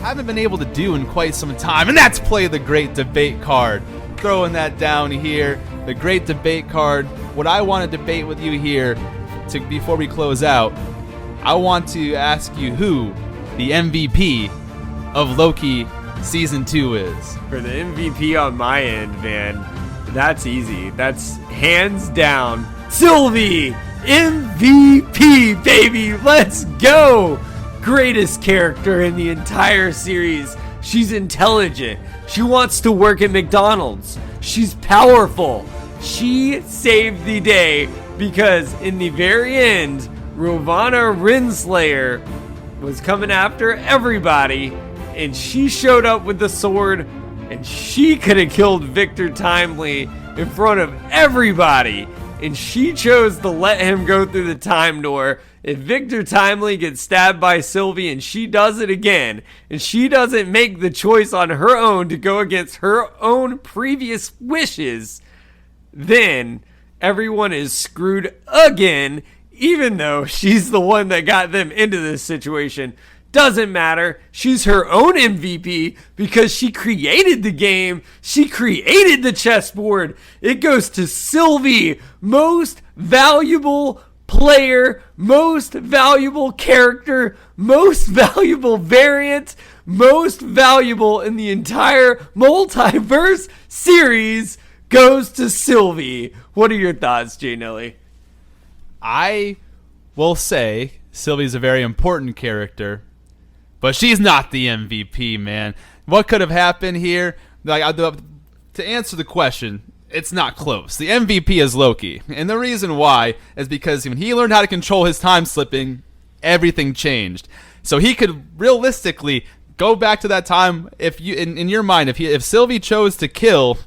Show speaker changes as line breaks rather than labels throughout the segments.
haven't been able to do in quite some time, and that's play the great debate card. Throwing that down here, the great debate card. What I want to debate with you here, before we close out, I want to ask you who the MVP of Loki Season 2 is.
For the MVP on my end, man, that's easy. That's hands down Sylvie! MVP, baby! Let's go! Greatest character in the entire series. She's intelligent. She wants to work at McDonald's. She's powerful. She saved the day because in the very end, Ravonna Renslayer was coming after everybody, and she showed up with the sword, and she could have killed Victor Timely in front of everybody, and she chose to let him go through the time door. If Victor Timely gets stabbed by Sylvie and she does it again, and she doesn't make the choice on her own to go against her own previous wishes, then everyone is screwed again, even though she's the one that got them into this situation. Doesn't matter. She's her own MVP because she created the game. She created the chessboard. It goes to Sylvie, most valuable player, most valuable character, most valuable variant, most valuable in the entire multiverse series goes to Sylvie. What are your thoughts, Jay Nelly?
I will say Sylvie's a very important character, but she's not the MVP, man. What could have happened here? To answer the question, it's not close. The MVP is Loki. And the reason why is because when he learned how to control his time slipping, everything changed. So he could realistically go back to that time. If you, in your mind, if Sylvie chose to kill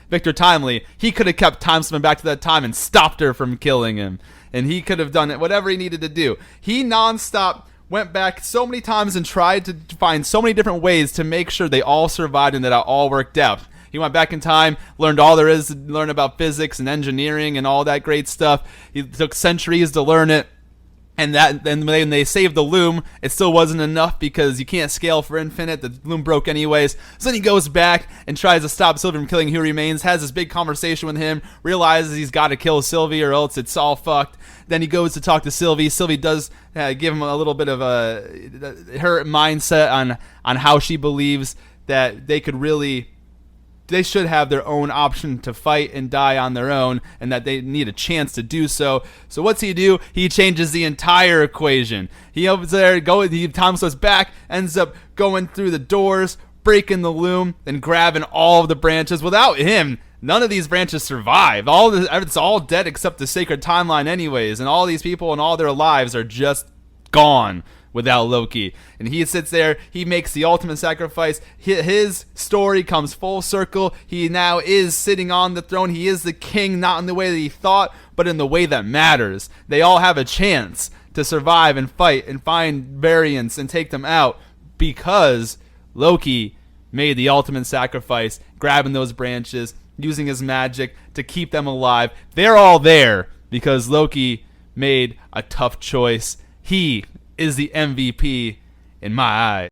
Victor Timely, he could have kept time slipping back to that time and stopped her from killing him. And he could have done it, whatever he needed to do. He nonstop went back so many times and tried to find so many different ways to make sure they all survived and that it all worked out. He went back in time, learned all there is to learn about physics and engineering and all that great stuff. He took centuries to learn it. And then when they saved the loom, it still wasn't enough because you can't scale for infinite. The loom broke anyways. So then he goes back and tries to stop Sylvie from killing Who Remains, has this big conversation with him, realizes he's got to kill Sylvie or else it's all fucked. Then he goes to talk to Sylvie. Sylvie does give him a little bit of her mindset on how she believes that they should have their own option to fight and die on their own, and that they need a chance to do so. So what's he do? He changes the entire equation. He over there, Tom slips back, ends up going through the doors, breaking the loom, and grabbing all of the branches. Without him, none of these branches survive. It's all dead except the sacred timeline anyways, and all these people and all their lives are just gone without Loki. And he sits there, he makes the ultimate sacrifice. His story comes full circle. He now is sitting on the throne. He is the king, not in the way that he thought, but in the way that matters. They all have a chance to survive and fight and find variants and take them out because Loki made the ultimate sacrifice, grabbing those branches, using his magic to keep them alive. They're all there because Loki made a tough choice. He is the MVP in my eyes.